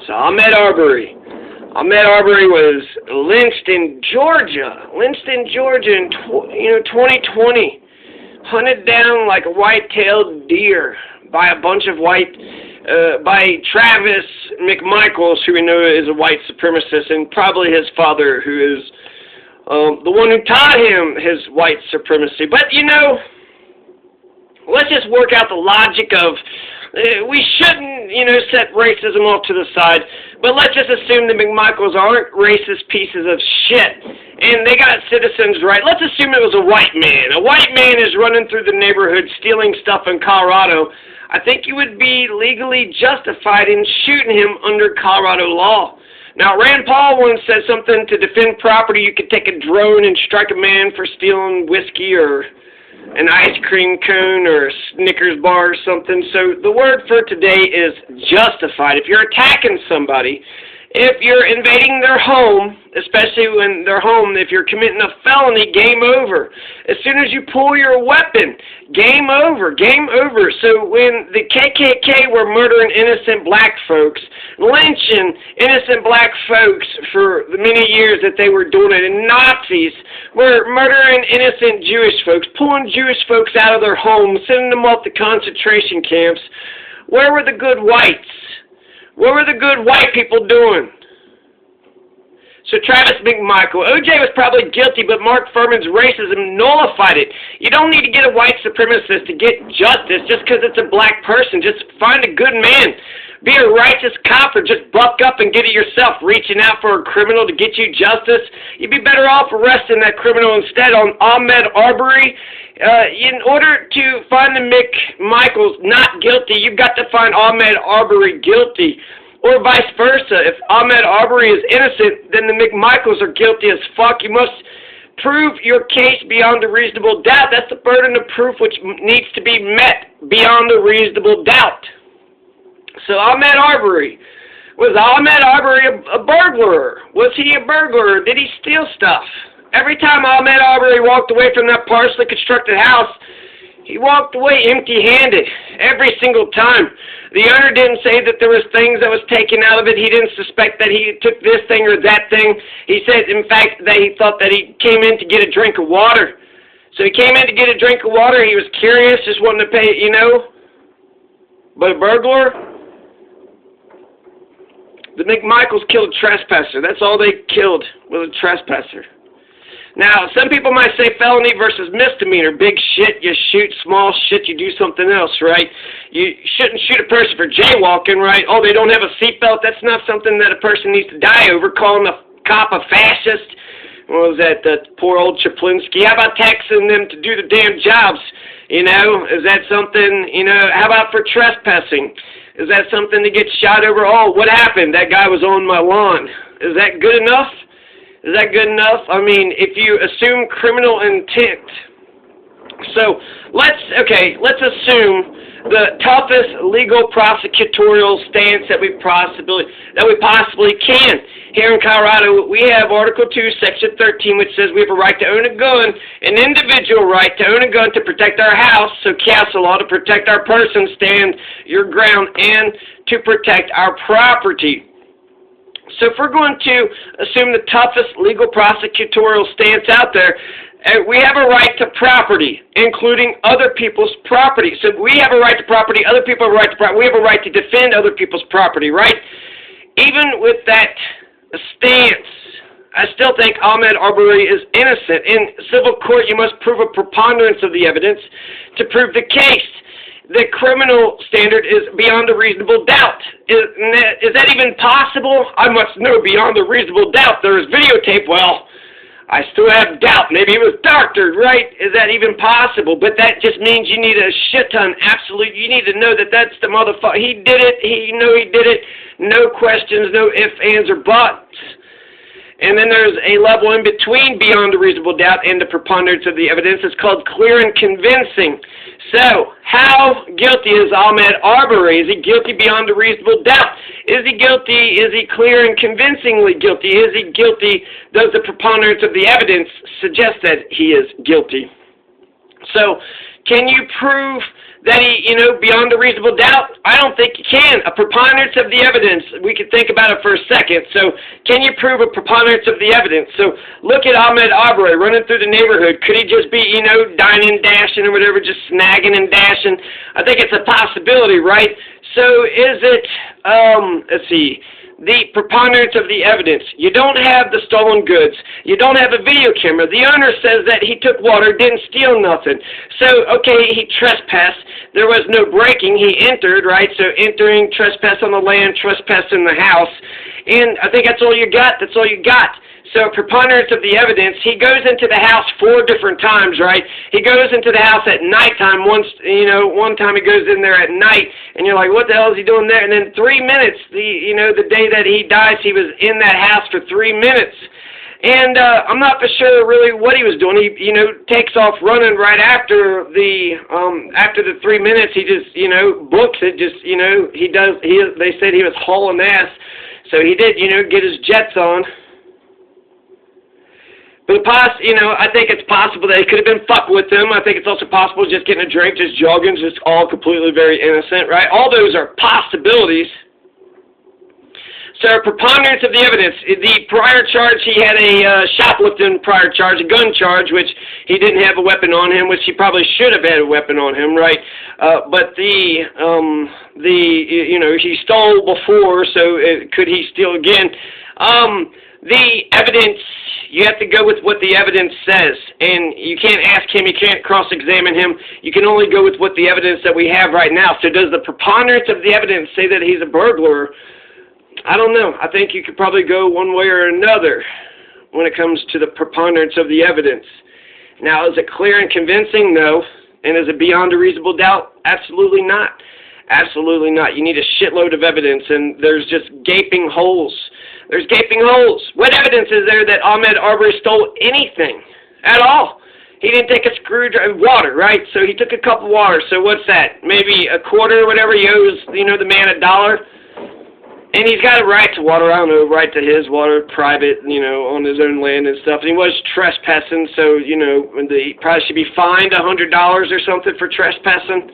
So Ahmaud Arbery. Ahmaud Arbery was lynched in Georgia. In 2020. Hunted down like a white-tailed deer by a bunch of by Travis McMichaels, who we know is a white supremacist, and probably his father, who is the one who taught him his white supremacy. But, let's just work out the logic of, we shouldn't, set racism off to the side, but let's just assume the McMichaels aren't racist pieces of shit, and they got citizens' right. Let's assume it was a white man. A white man is running through the neighborhood stealing stuff in Colorado. I think you would be legally justified in shooting him under Colorado law. Now, Rand Paul once said something to defend property. You could take a drone and strike a man for stealing whiskey or an ice cream cone or a Snickers bar or something. So the word for today is justified. If you're attacking somebody, if you're invading their home, especially when they're home, if you're committing a felony, game over. As soon as you pull your weapon, game over, game over. So when the KKK were murdering innocent black folks, lynching innocent black folks for the many years that they were doing it, and Nazis were murdering innocent Jewish folks, pulling Jewish folks out of their homes, sending them off to concentration camps, where were the good whites? What were the good white people doing? So Travis McMichael, OJ was probably guilty, but Mark Fuhrman's racism nullified it. You don't need to get a white supremacist to get justice just because it's a black person. Just find a good man. Be a righteous cop, or just buck up and get it yourself, reaching out for a criminal to get you justice. You'd be better off arresting that criminal instead. On Ahmaud Arbery, in order to find the McMichaels not guilty, you've got to find Ahmaud Arbery guilty. Or vice versa. If Ahmaud Arbery is innocent, then the McMichaels are guilty as fuck. You must prove your case beyond a reasonable doubt. That's the burden of proof which needs to be met beyond a reasonable doubt. So Ahmaud Arbery. Was Ahmaud Arbery a burglar? Was he a burglar? Did he steal stuff? Every time Ahmaud Arbery walked away from that partially constructed house, he walked away empty-handed. Every single time. The owner didn't say that there was things that was taken out of it. He didn't suspect that he took this thing or that thing. He said, in fact, that he thought that he came in to get a drink of water. So he came in to get a drink of water. He was curious, just wanted to pay, But a burglar? The McMichaels killed a trespasser. That's all they killed was a trespasser. Now, some people might say felony versus misdemeanor. Big shit, you shoot. Small shit, you do something else, right? You shouldn't shoot a person for jaywalking, right? Oh, they don't have a seatbelt. That's not something that a person needs to die over. Calling a cop a fascist. What was that? The poor old Chaplinsky. How about taxing them to do the damn jobs? Is that something, how about for trespassing? Is that something to get shot over? Oh, what happened? That guy was on my lawn. Is that good enough? Is that good enough? I mean, if you assume criminal intent. So, let's assume the toughest legal prosecutorial stance that we possibly can. Here in Colorado, we have Article 2, Section 13, which says we have a right to own a gun, an individual right to own a gun to protect our house, so castle law to protect our person, stand your ground, and to protect our property. So if we're going to assume the toughest legal prosecutorial stance out there, we have a right to property, including other people's property. So we have a right to property, other people have a right to property. We have a right to defend other people's property, right? Even with that stance, I still think Ahmaud Arbery is innocent. In civil court, you must prove a preponderance of the evidence to prove the case. The criminal standard is beyond a reasonable doubt. Is that even possible? I must know beyond a reasonable doubt. There is videotape. Well, I still have doubt. Maybe it was doctored, right? Is that even possible? But that just means you need a shit ton. Absolute. You need to know that that's the motherfucker. He did it. He did it. No questions, no ifs, ands, or buts. And then there's a level in between beyond a reasonable doubt and the preponderance of the evidence. It's called clear and convincing. So, how guilty is Ahmaud Arbery? Is he guilty beyond a reasonable doubt? Is he guilty? Is he clear and convincingly guilty? Is he guilty? Does the preponderance of the evidence suggest that he is guilty? So, can you prove that he, beyond a reasonable doubt? I don't think you can. A preponderance of the evidence, we could think about it for a second. So, can you prove a preponderance of the evidence? So, look at Ahmaud Arbery running through the neighborhood. Could he just be, dining, dashing, or whatever, just snagging and dashing? I think it's a possibility, right? So, is it, let's see, the preponderance of the evidence. You don't have the stolen goods. You don't have a video camera. The owner says that he took water, didn't steal nothing. So, okay, he trespassed. There was no breaking. He entered, right? So entering, trespass on the land, trespass in the house. And I think that's all you got. That's all you got. So preponderance of the evidence, he goes into the house 4 different times, right? He goes into the house at nighttime. One time he goes in there at night, and you're like, what the hell is he doing there? And then 3 minutes, the day that he dies, he was in that house for 3 minutes. And I'm not for sure really what he was doing. He, takes off running right after the 3 minutes. He just, books it. Just, they said he was hauling ass. So he did, get his jets on. But I think it's possible that he could have been fucking with them. I think it's also possible just getting a drink, just jogging, just all completely very innocent, right? All those are possibilities. So preponderance of the evidence. The prior charge, he had a shoplifting prior charge, a gun charge, which he didn't have a weapon on him, which he probably should have had a weapon on him, right? But he stole before, so could he steal again? The evidence, you have to go with what the evidence says, and you can't ask him, you can't cross-examine him, you can only go with what the evidence that we have right now. So does the preponderance of the evidence say that he's a burglar? I don't know. I think you could probably go one way or another when it comes to the preponderance of the evidence. Now, is it clear and convincing? No. And is it beyond a reasonable doubt? Absolutely not. Absolutely not. You need a shitload of evidence, and there's just gaping holes. There's gaping holes. What evidence is there that Ahmaud Arbery stole anything at all? He didn't take a screwdriver, water, right? So he took a cup of water. So what's that? Maybe a quarter or whatever. He owes, the man $1. And he's got a right to water. I don't know, right to his water, private, on his own land and stuff. And he was trespassing, so, he probably should be fined $100 or something for trespassing.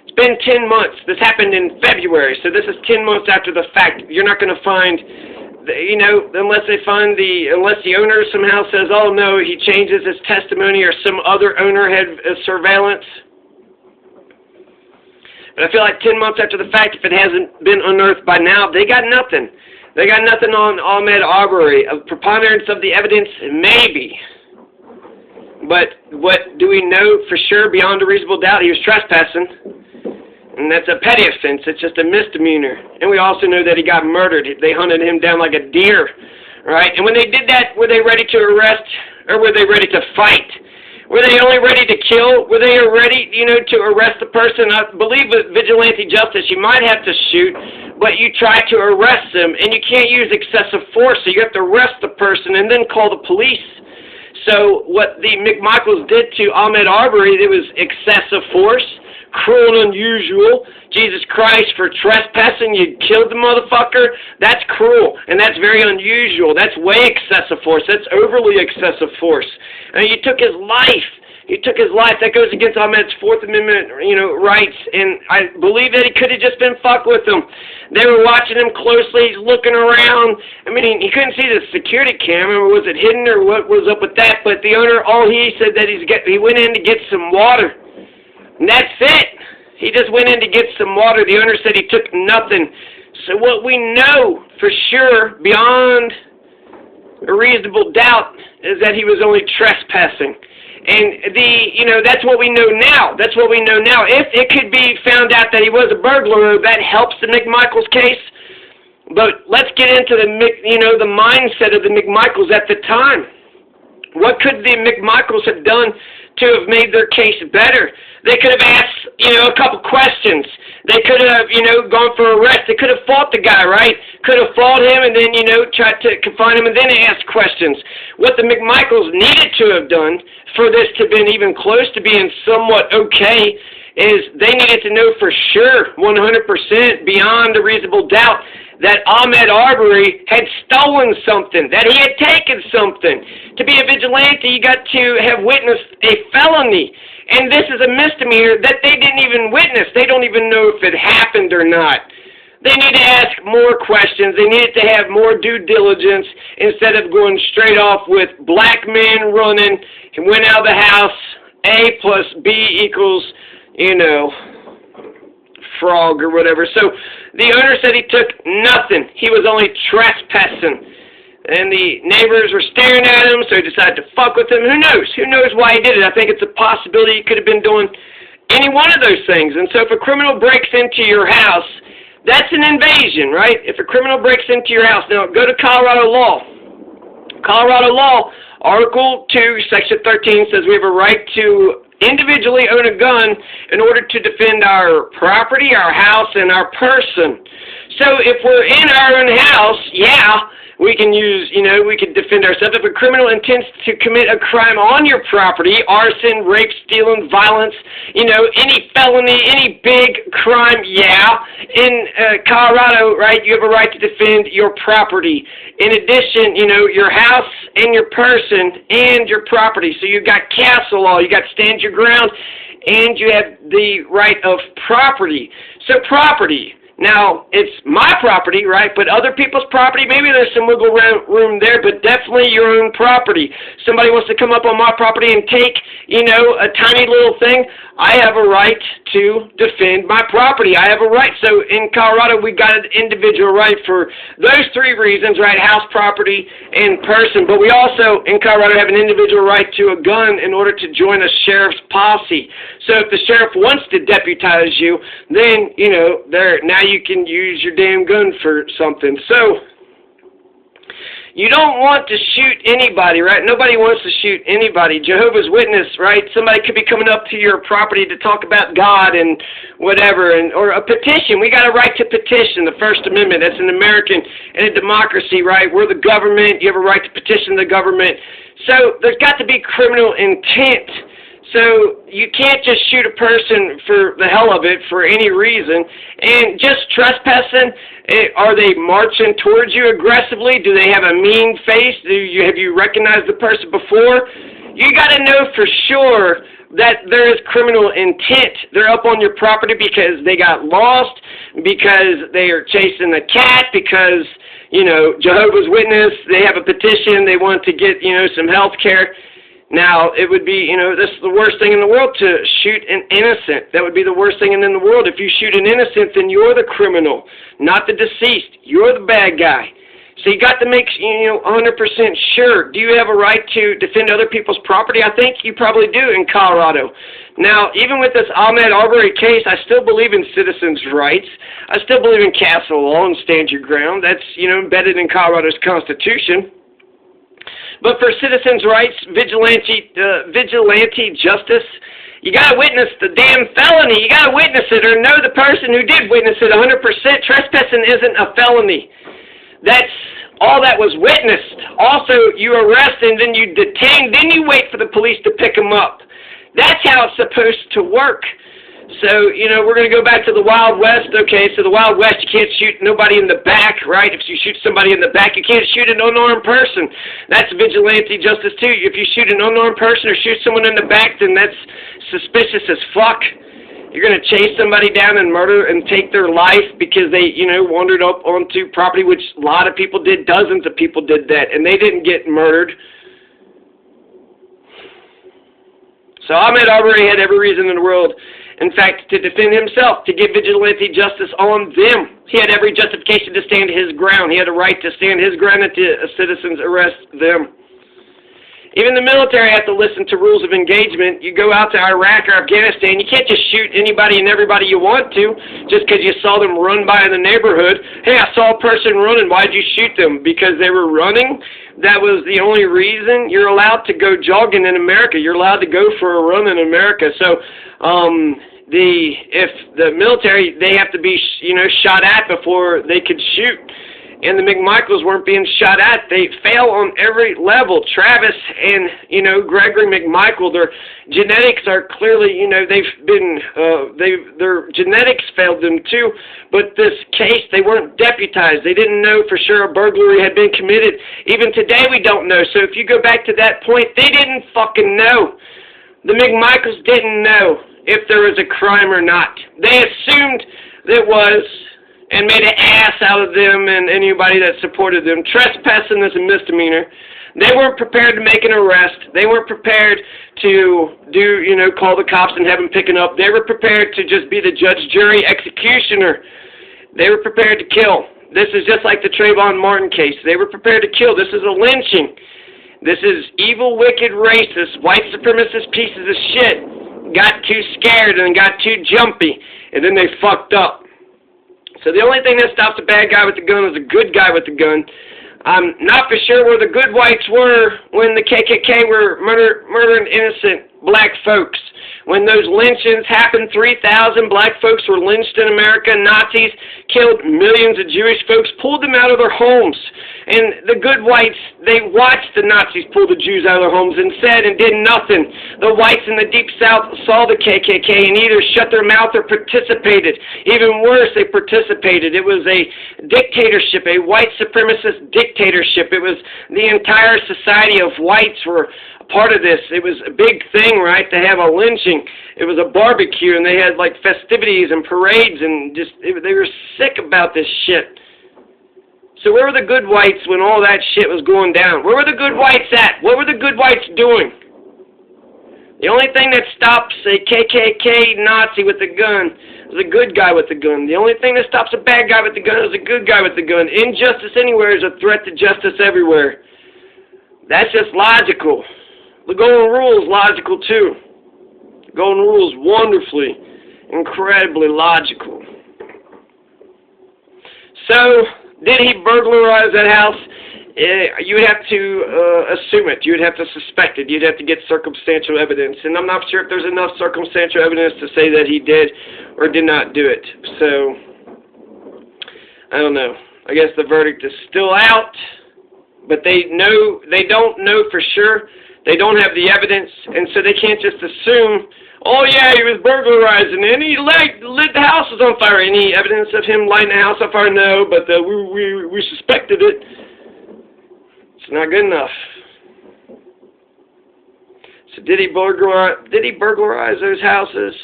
It's been 10 months. This happened in February, so this is 10 months after the fact. You're not going to find, unless the owner somehow says, oh no, he changes his testimony or some other owner had surveillance. But I feel like 10 months after the fact, if it hasn't been unearthed by now, they got nothing. They got nothing on Ahmaud Arbery. A preponderance of the evidence, maybe. But what do we know for sure beyond a reasonable doubt? He was trespassing. And that's a petty offense. It's just a misdemeanor. And we also know that he got murdered. They hunted him down like a deer, right? And when they did that, were they ready to arrest, or were they ready to fight? Were they only ready to kill? Were they ready, to arrest the person? I believe with vigilante justice, you might have to shoot, but you try to arrest them, and you can't use excessive force, so you have to arrest the person and then call the police. So what the McMichaels did to Ahmaud Arbery, it was excessive force, cruel and unusual. Jesus Christ, for trespassing, you killed the motherfucker. That's cruel, and that's very unusual. That's way excessive force. That's overly excessive force. And you took his life. You took his life. That goes against Ahmaud's Fourth Amendment, rights. And I believe that he could have just been fucked with them. They were watching him closely. He's looking around. I mean, he couldn't see the security camera. Was it hidden or what was up with that? But the owner, all he said that he went in to get some water. And that's it. He just went in to get some water. The owner said he took nothing. So what we know for sure, beyond a reasonable doubt, is that he was only trespassing. And that's what we know now. That's what we know now. If it could be found out that he was a burglar, that helps the McMichaels case. But let's get into the mindset of the McMichaels at the time. What could the McMichaels have done to have made their case better? They could have asked, a couple questions. They could have, gone for arrest. They could have fought the guy, right? Could have fought him and then, tried to confine him and then ask questions. What the McMichaels needed to have done for this to have been even close to being somewhat okay is they needed to know for sure, 100%, beyond a reasonable doubt, that Ahmaud Arbery had stolen something, that he had taken something. To be a vigilante, you got to have witnessed a felony. And this is a misdemeanor that they didn't even witness. They don't even know if it happened or not. They need to ask more questions. They need to have more due diligence instead of going straight off with black man running and went out of the house, A plus B equals, you know, frog or whatever. So the owner said he took nothing. He was only trespassing. And the neighbors were staring at him, so he decided to fuck with them. Who knows? Who knows why he did it? I think it's a possibility he could have been doing any one of those things. And so if a criminal breaks into your house, that's an invasion, right? If a criminal breaks into your house. Now, go to Colorado law. Colorado law, Article 2, Section 13 says we have a right to individually own a gun in order to defend our property, our house, and our person. So if we're in our own house, yeah, we can use, you know, we can defend ourselves. If a criminal intends to commit a crime on your property, arson, rape, stealing, violence, you know, any felony, any big crime, yeah. In Colorado, right, you have a right to defend your property. In addition, you know, your house and your person and your property. So you've got castle law, you got stand your ground, and you have the right of property. So property. Now, it's my property, right, but other people's property, maybe there's some wiggle room there, but definitely your own property. Somebody wants to come up on my property and take, you know, a tiny little thing, I have a right to defend my property. I have a right. So in Colorado, we've got an individual right for those three reasons, right, house, property, and person. But we also, in Colorado, have an individual right to a gun in order to join a sheriff's posse. So if the sheriff wants to deputize you, then, you know, now you can use your damn gun for something. So you don't want to shoot anybody, right? Nobody wants to shoot anybody. Jehovah's Witness, right? Somebody could be coming up to your property to talk about God and whatever, or a petition. We got a right to petition, the First Amendment. That's an American and a democracy, right? We're the government. You have a right to petition the government. So there's got to be criminal intent. So you can't just shoot a person for the hell of it for any reason. And just trespassing, are they marching towards you aggressively? Do they have a mean face? Have you recognized the person before? You got to know for sure that there is criminal intent. They're up on your property because they got lost, because they are chasing a cat, because, you know, Jehovah's Witness, they have a petition, they want to get, you know, some health care. Now, it would be, you know, this is the worst thing in the world to shoot an innocent. That would be the worst thing in the world. If you shoot an innocent, then you're the criminal, not the deceased. You're the bad guy. So you got to make, you know, 100% sure. Do you have a right to defend other people's property? I think you probably do in Colorado. Now, even with this Ahmaud Arbery case, I still believe in citizens' rights. I still believe in castle law and stand your ground. That's, you know, embedded in Colorado's Constitution. But for citizens' rights, vigilante justice, you got to witness the damn felony. You got to witness it or know the person who did witness it 100%. Trespassing isn't a felony. That's all that was witnessed. Also, you arrest and then you detain. Then you wait for the police to pick them up. That's how it's supposed to work. So, you know, we're going to go back to the Wild West. Okay, so the Wild West, you can't shoot nobody in the back, right? If you shoot somebody in the back, you can't shoot an unarmed person. That's vigilante justice, too. If you shoot an unarmed person or shoot someone in the back, then that's suspicious as fuck. You're going to chase somebody down and murder and take their life because they, you know, wandered up onto property, which a lot of people did. Dozens of people did that, and they didn't get murdered. So Ahmaud Arbery had every reason in the world, in fact, to defend himself, to give vigilante justice on them. He had every justification to stand his ground. He had a right to stand his ground and to citizens arrest them. Even the military have to listen to rules of engagement. You go out to Iraq or Afghanistan, you can't just shoot anybody and everybody you want to just because you saw them run by in the neighborhood. Hey, I saw a person running. Why'd you shoot them? Because they were running? That was the only reason? You're allowed to go jogging in America. You're allowed to go for a run in America. So, if the military, they have to be, you know, shot at before they could shoot. And the McMichaels weren't being shot at. They fail on every level. Travis and, you know, Gregory McMichael, their genetics are clearly, you know, their genetics failed them too. But this case, they weren't deputized. They didn't know for sure a burglary had been committed. Even today, we don't know. So if you go back to that point, they didn't fucking know. The McMichaels didn't know if there was a crime or not. They assumed there was and made an ass out of them and anybody that supported them. Trespassing is a misdemeanor. They weren't prepared to make an arrest. They weren't prepared to call the cops and have them picking up. They were prepared to just be the judge, jury, executioner. They were prepared to kill. This is just like the Trayvon Martin case. They were prepared to kill. This is a lynching. This is evil, wicked, racist, white supremacist pieces of shit. Got too scared and got too jumpy, and then they fucked up. So the only thing that stops a bad guy with the gun is a good guy with the gun. I'm not for sure where the good whites were when the KKK were murdering innocent black folks. When those lynchings happened, 3,000 black folks were lynched in America. Nazis killed millions of Jewish folks, pulled them out of their homes. And the good whites, they watched the Nazis pull the Jews out of their homes and said and did nothing. The whites in the Deep South saw the KKK and either shut their mouth or participated. Even worse, they participated. It was a dictatorship, a white supremacist dictatorship. It was the entire society of whites were a part of this. It was a big thing, right, to have a lynching. It was a barbecue, and they had, like, festivities and parades, and they were sick about this shit. So where were the good whites when all that shit was going down? Where were the good whites at? What were the good whites doing? The only thing that stops a KKK Nazi with a gun is a good guy with a gun. The only thing that stops a bad guy with a gun is a good guy with a gun. Injustice anywhere is a threat to justice everywhere. That's just logical. The golden rule is logical too. The golden rule is wonderfully, incredibly logical. So, did he burglarize that house? You would have to assume it. You would have to suspect it. You'd have to get circumstantial evidence. And I'm not sure if there's enough circumstantial evidence to say that he did or did not do it. So, I don't know. I guess the verdict is still out. But they don't know for sure. They don't have the evidence. And so they can't just assume, oh yeah, he was burglarizing and he lit the house on fire. Any evidence of him lighting the house on fire? No, but we suspected it. It's not good enough. So did he burglarize those houses?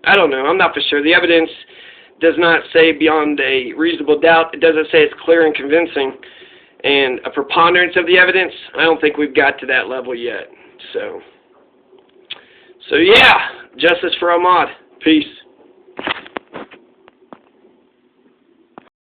I don't know. I'm not for sure. The evidence does not say beyond a reasonable doubt. It doesn't say it's clear and convincing. And a preponderance of the evidence, I don't think we've got to that level yet. So yeah, justice for Ahmaud. Peace.